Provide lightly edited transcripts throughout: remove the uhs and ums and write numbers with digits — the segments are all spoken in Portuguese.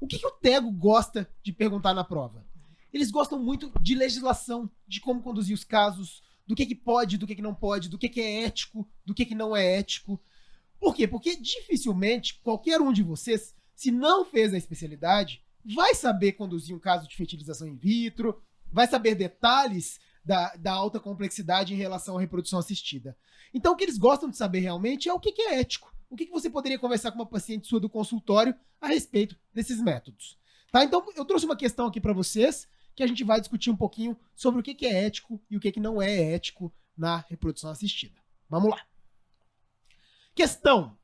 O que o Tego gosta de perguntar na prova? Eles gostam muito de legislação, de como conduzir os casos, do que pode, do que não pode, do que é ético, do que não é ético. Por quê? Porque dificilmente qualquer um de vocês, se não fez a especialidade, vai saber conduzir um caso de fertilização in vitro, vai saber detalhes da alta complexidade em relação à reprodução assistida. Então, o que eles gostam de saber realmente é o que é ético. O que você poderia conversar com uma paciente sua do consultório a respeito desses métodos. Tá? Então, eu trouxe uma questão aqui para vocês que a gente vai discutir um pouquinho sobre o que é ético e o que não é ético na reprodução assistida. Vamos lá. Questão.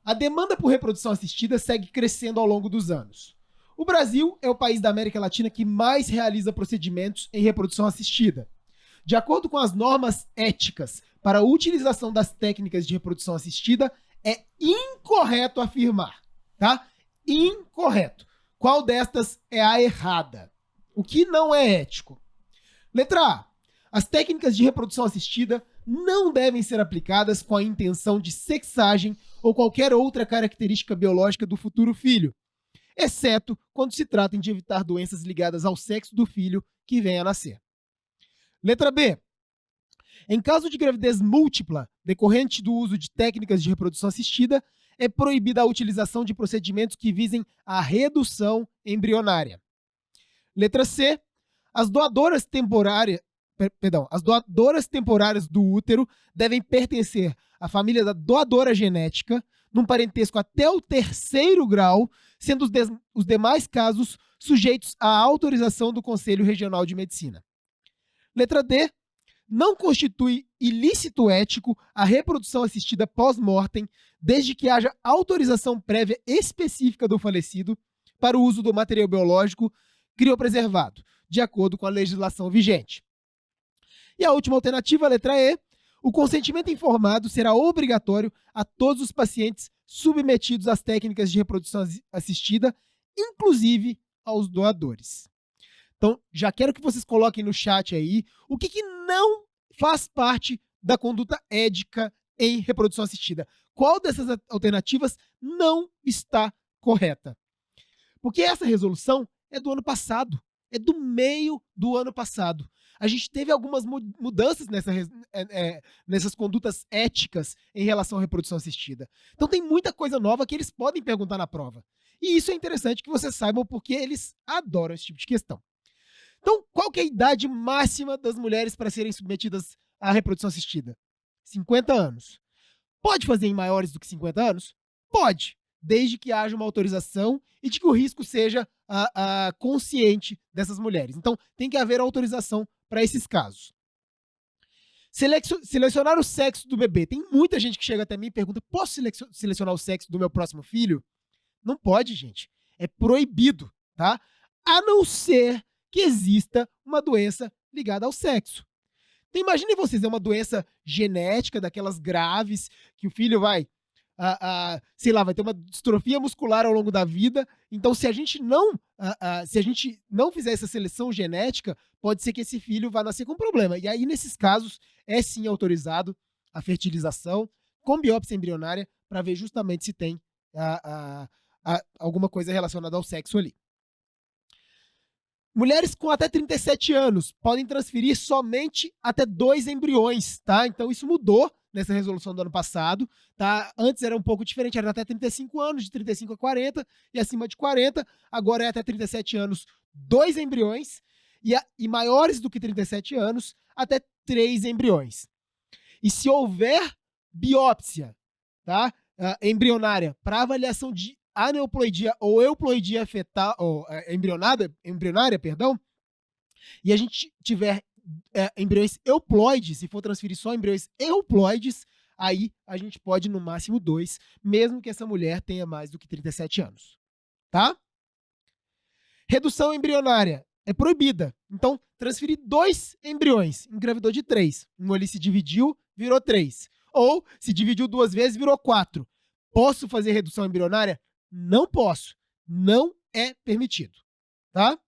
A demanda por reprodução assistida segue crescendo ao longo dos anos. O Brasil é o país da América Latina que mais realiza procedimentos em reprodução assistida. De acordo com as normas éticas para a utilização das técnicas de reprodução assistida, é incorreto afirmar, tá? Incorreto. Qual destas é a errada? O que não é ético? Letra A. As técnicas de reprodução assistida não devem ser aplicadas com a intenção de sexagem ou qualquer outra característica biológica do futuro filho, exceto quando se tratem de evitar doenças ligadas ao sexo do filho que venha a nascer. Letra B. Em caso de gravidez múltipla decorrente do uso de técnicas de reprodução assistida, é proibida a utilização de procedimentos que visem a redução embrionária. Letra C. As doadoras temporárias do útero devem pertencer à família da doadora genética, num parentesco até o 3º grau, sendo os demais casos sujeitos à autorização do Conselho Regional de Medicina. Letra D. Não constitui ilícito ético a reprodução assistida pós-mortem, desde que haja autorização prévia específica do falecido para o uso do material biológico criopreservado, de acordo com a legislação vigente. E a última alternativa, a letra E. O consentimento informado será obrigatório a todos os pacientes submetidos às técnicas de reprodução assistida, inclusive aos doadores. Então, já quero que vocês coloquem no chat aí o que não faz parte da conduta ética em reprodução assistida. Qual dessas alternativas não está correta? Porque essa resolução é do ano passado, é do meio do ano passado. A gente teve algumas mudanças nessas condutas éticas em relação à reprodução assistida. Então tem muita coisa nova que eles podem perguntar na prova. E isso é interessante que vocês saibam porque eles adoram esse tipo de questão. Então, qual que é a idade máxima das mulheres para serem submetidas à reprodução assistida? 50 anos. Pode fazer em maiores do que 50 anos? Pode, desde que haja uma autorização e de que o risco seja consciente dessas mulheres. Então, tem que haver autorização para esses casos. Selecionar o sexo do bebê. Tem muita gente que chega até mim e pergunta: posso selecionar o sexo do meu próximo filho? Não pode, gente. É proibido, tá? A não ser que exista uma doença ligada ao sexo. Então, imagine vocês, é uma doença genética, daquelas graves, que o filho vai ter uma distrofia muscular ao longo da vida. Então, se a gente não fizer essa seleção genética, pode ser que esse filho vá nascer com problema. E aí, nesses casos, é sim autorizado a fertilização com biópsia embrionária para ver justamente se tem alguma coisa relacionada ao sexo ali. Mulheres com até 37 anos podem transferir somente até 2 embriões, tá? Então isso mudou nessa resolução do ano passado, tá? Antes era um pouco diferente, era até 35 anos, de 35 a 40 e acima de 40, agora é até 37 anos, 2 embriões e maiores do que 37 anos, até 3 embriões. E se houver biópsia, tá? Embrionária para avaliação de aneuploidia ou euploidia fetal, ou embrionária, e a gente tiver embriões euploides, se for transferir só embriões euploides, aí a gente pode no máximo 2, mesmo que essa mulher tenha mais do que 37 anos. Tá? Redução embrionária é proibida. Então, transferir 2 embriões, engravidou de 3. Um ali se dividiu, virou 3. Ou se dividiu 2 vezes, virou 4. Posso fazer redução embrionária? Não posso. Não é permitido. Tá?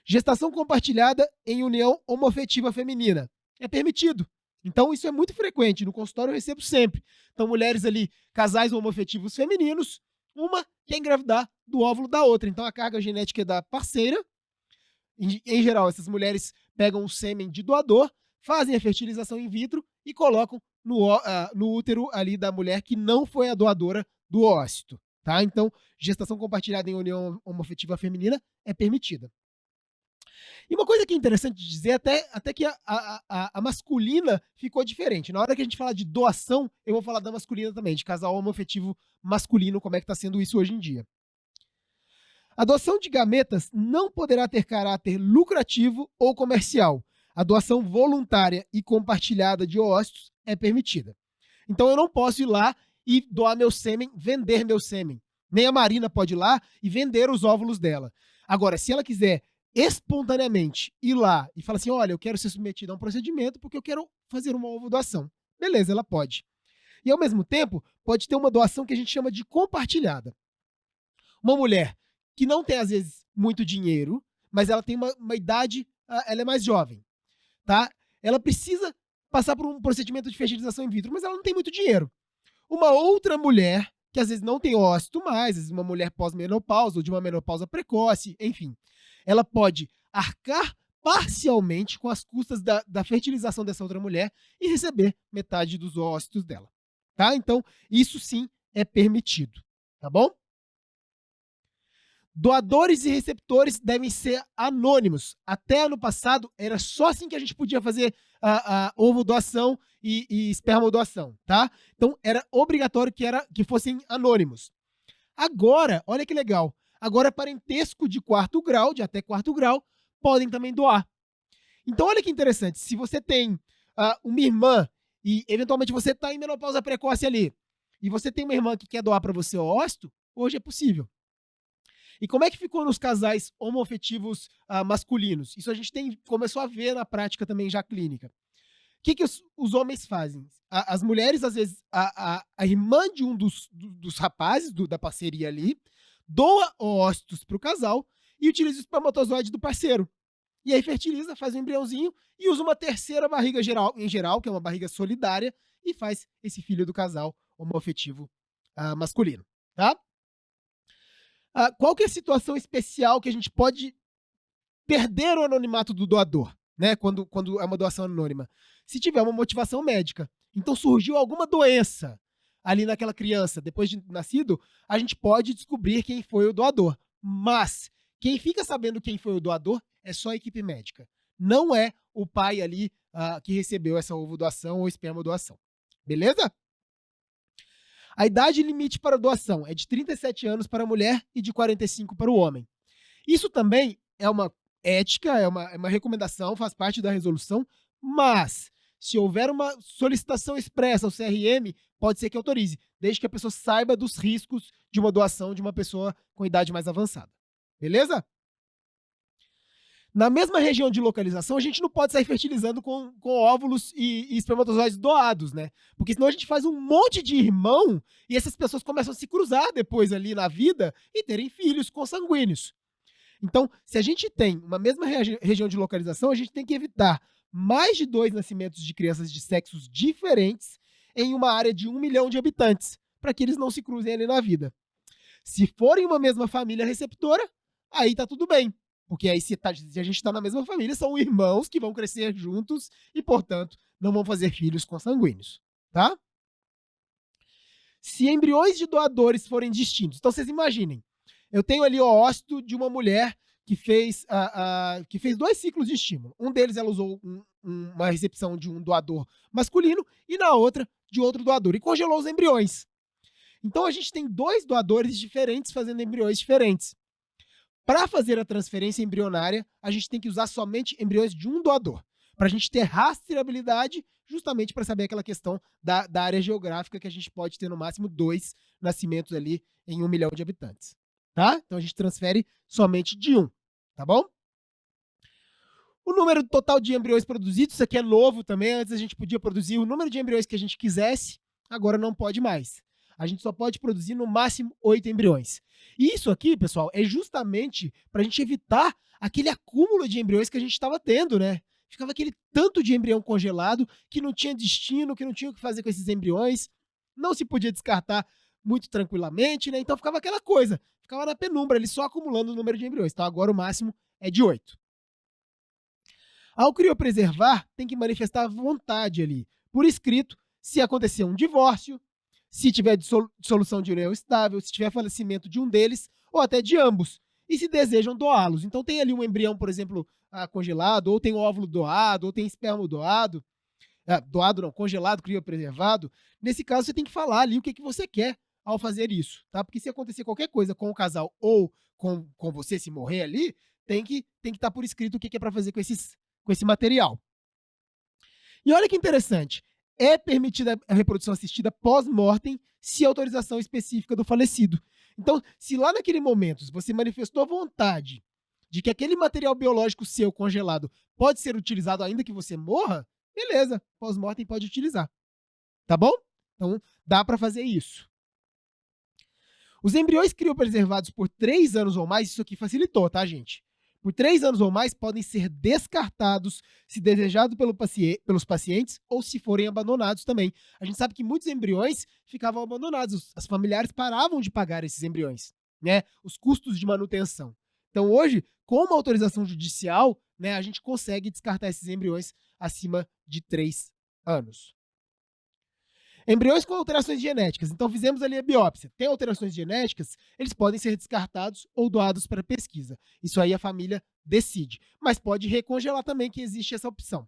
Gestação compartilhada em união homoafetiva feminina. É permitido. Então, isso é muito frequente. No consultório eu recebo sempre. Então, mulheres ali, casais homoafetivos femininos, uma quer engravidar do óvulo da outra. Então a carga genética é da parceira. Em geral, essas mulheres pegam o sêmen de doador, fazem a fertilização in vitro e colocam no útero ali da mulher que não foi a doadora do ócito. Tá? Então, gestação compartilhada em união homoafetiva feminina é permitida. E uma coisa que é interessante dizer, até que a masculina ficou diferente. Na hora que a gente fala de doação, eu vou falar da masculina também, de casal homoafetivo masculino, como é que está sendo isso hoje em dia. A doação de gametas não poderá ter caráter lucrativo ou comercial. A doação voluntária e compartilhada de ócitos é permitida. Então eu não posso ir lá e doar meu sêmen, vender meu sêmen. Nem a Marina pode ir lá e vender os óvulos dela. Agora, se ela quiser espontaneamente ir lá e falar assim, olha, eu quero ser submetida a um procedimento porque eu quero fazer uma ovo doação. Beleza, ela pode. E ao mesmo tempo, pode ter uma doação que a gente chama de compartilhada. Uma mulher que não tem, às vezes, muito dinheiro, mas ela tem uma idade, ela é mais jovem, tá? Ela precisa passar por um procedimento de fertilização in vitro, mas ela não tem muito dinheiro. Uma outra mulher, que às vezes não tem ócito mais, às vezes uma mulher pós-menopausa ou de uma menopausa precoce, enfim, ela pode arcar parcialmente com as custas da fertilização dessa outra mulher e receber metade dos ócitos dela, tá? Então, isso sim é permitido, tá bom? Doadores e receptores devem ser anônimos. Até ano passado, era só assim que a gente podia fazer a ovo doação e esperma doação, tá? Então, era obrigatório que fossem anônimos. Agora, olha que legal, agora parentesco de quarto grau, de até quarto grau, podem também doar. Então, olha que interessante, se você tem uma irmã e eventualmente você está em menopausa precoce ali, e você tem uma irmã que quer doar para você o ócito, hoje é possível. E como é que ficou nos casais homoafetivos masculinos? Isso a gente começou a ver na prática também já clínica. O que os homens fazem? As mulheres, às vezes, a irmã de um dos rapazes, da parceria ali, doa ócitos para o casal e utiliza o espermatozoide do parceiro. E aí fertiliza, faz um embriãozinho e usa uma terceira barriga em geral, que é uma barriga solidária, e faz esse filho do casal homoafetivo masculino. Tá? Qual que é a situação especial que a gente pode perder o anonimato do doador, né? Quando é uma doação anônima? Se tiver uma motivação médica. Então surgiu alguma doença ali naquela criança, depois de nascido, a gente pode descobrir quem foi o doador. Mas quem fica sabendo quem foi o doador é só a equipe médica. Não é o pai ali que recebeu essa ovo doação ou esperma doação. Beleza? A idade limite para doação é de 37 anos para a mulher e de 45 para o homem. Isso também é uma ética, é uma recomendação, faz parte da resolução, mas se houver uma solicitação expressa ao CRM, pode ser que autorize, desde que a pessoa saiba dos riscos de uma doação de uma pessoa com idade mais avançada. Beleza? Na mesma região de localização, a gente não pode sair fertilizando com óvulos e espermatozoides doados, né? Porque senão a gente faz um monte de irmão e essas pessoas começam a se cruzar depois ali na vida e terem filhos consanguíneos. Então, se a gente tem uma mesma região de localização, a gente tem que evitar mais de 2 nascimentos de crianças de sexos diferentes em uma área de 1 milhão de habitantes, para que eles não se cruzem ali na vida. Se forem uma mesma família receptora, aí tá tudo bem. Porque aí, se a gente está na mesma família, são irmãos que vão crescer juntos e, portanto, não vão fazer filhos consanguíneos. Tá? Se embriões de doadores forem distintos, então vocês imaginem, eu tenho ali o ócito de uma mulher que fez 2 ciclos de estímulo. Um deles ela usou uma recepção de um doador masculino e na outra de outro doador. E congelou os embriões. Então a gente tem 2 doadores diferentes fazendo embriões diferentes. Para fazer a transferência embrionária, a gente tem que usar somente embriões de um doador, para a gente ter rastreabilidade, justamente para saber aquela questão da área geográfica, que a gente pode ter no máximo 2 nascimentos ali em 1 milhão de habitantes. Tá? Então a gente transfere somente de um, tá bom? O número total de embriões produzidos, isso aqui é novo também, antes a gente podia produzir o número de embriões que a gente quisesse, agora não pode mais. A gente só pode produzir no máximo 8 embriões. E isso aqui, pessoal, é justamente para a gente evitar aquele acúmulo de embriões que a gente estava tendo, né? Ficava aquele tanto de embrião congelado que não tinha destino, que não tinha o que fazer com esses embriões. Não se podia descartar muito tranquilamente, né? Então ficava aquela coisa, ficava na penumbra, ele só acumulando o número de embriões. Então agora o máximo é de 8. Ao criopreservar, tem que manifestar vontade ali, por escrito, se acontecer um divórcio, se tiver dissolução de união estável, se tiver falecimento de um deles ou até de ambos, e se desejam doá-los. Então tem ali um embrião, por exemplo, congelado, ou tem óvulo doado, ou tem esperma doado, doado não, congelado, criopreservado. Nesse caso, você tem que falar ali o que você quer ao fazer isso, tá? Porque se acontecer qualquer coisa com o casal ou com você, se morrer ali, tem que estar por escrito o que é para fazer com esse material. E olha que interessante, é permitida a reprodução assistida pós-mortem se autorização específica do falecido. Então, se lá naquele momento você manifestou vontade de que aquele material biológico seu congelado pode ser utilizado ainda que você morra, beleza, pós-mortem pode utilizar. Tá bom? Então, dá para fazer isso. Os embriões criopreservados por 3 anos ou mais, isso aqui facilitou, tá, gente? Por 3 anos ou mais, podem ser descartados se desejado pelos pacientes ou se forem abandonados também. A gente sabe que muitos embriões ficavam abandonados, os familiares paravam de pagar esses embriões, né? Os custos de manutenção. Então, hoje, com uma autorização judicial, né, a gente consegue descartar esses embriões acima de 3 anos. Embriões com alterações genéticas. Então, fizemos ali a biópsia. Tem alterações genéticas, eles podem ser descartados ou doados para pesquisa. Isso aí a família decide. Mas pode recongelar também, que existe essa opção.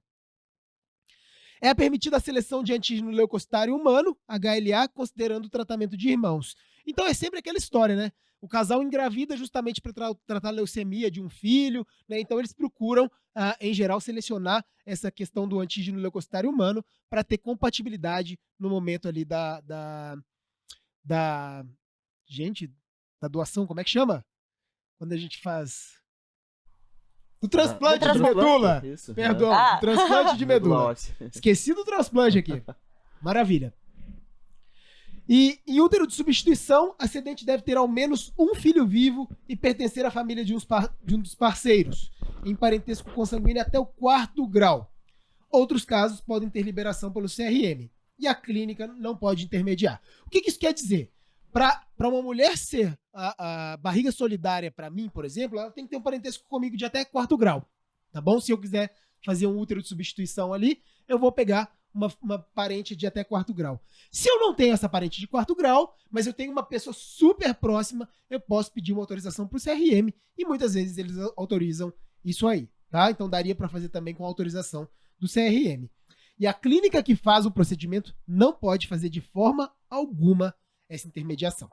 É permitida a seleção de antígeno leucocitário humano, HLA, considerando o tratamento de irmãos. Então, é sempre aquela história, né? O casal engravida justamente para tratar a leucemia de um filho, né? Então eles procuram, em geral, selecionar essa questão do antígeno leucocitário humano para ter compatibilidade no momento ali gente, da doação, como é que chama? Quando a gente faz... Do transplante de medula. Isso, perdão, do transplante de medula. Esqueci do transplante aqui. Maravilha. E em útero de substituição, a cedente deve ter ao menos um filho vivo e pertencer à família de um dos parceiros, em parentesco consanguíneo até o 4º grau. Outros casos podem ter liberação pelo CRM. E a clínica não pode intermediar. O que isso quer dizer? Para uma mulher ser a barriga solidária para mim, por exemplo, ela tem que ter um parentesco comigo de até 4º grau. Tá bom? Se eu quiser fazer um útero de substituição ali, eu vou pegar uma parente de até 4º grau. Se eu não tenho essa parente de 4º grau, mas eu tenho uma pessoa super próxima, eu posso pedir uma autorização para o CRM e muitas vezes eles autorizam isso aí, tá? Então daria para fazer também com autorização do CRM. E a clínica que faz o procedimento não pode fazer de forma alguma essa intermediação.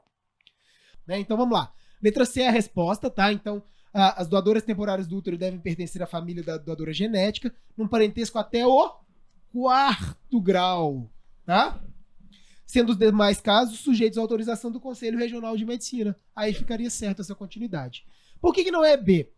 Né? Então vamos lá. Letra C é a resposta, tá? Então as doadoras temporárias do útero devem pertencer à família da doadora genética, num parentesco até o 4º grau, tá? Sendo os demais casos sujeitos à autorização do Conselho Regional de Medicina. Aí ficaria certa essa continuidade. Por que não é B?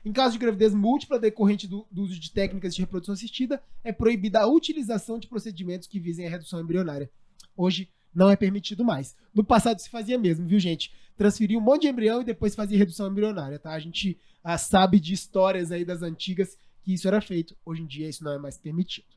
Em caso de gravidez múltipla decorrente do uso de técnicas de reprodução assistida, é proibida a utilização de procedimentos que visem a redução embrionária. Hoje não é permitido mais. No passado se fazia mesmo, viu, gente? Transferia um monte de embrião e depois fazia redução embrionária, tá? A gente sabe de histórias aí das antigas que isso era feito. Hoje em dia isso não é mais permitido.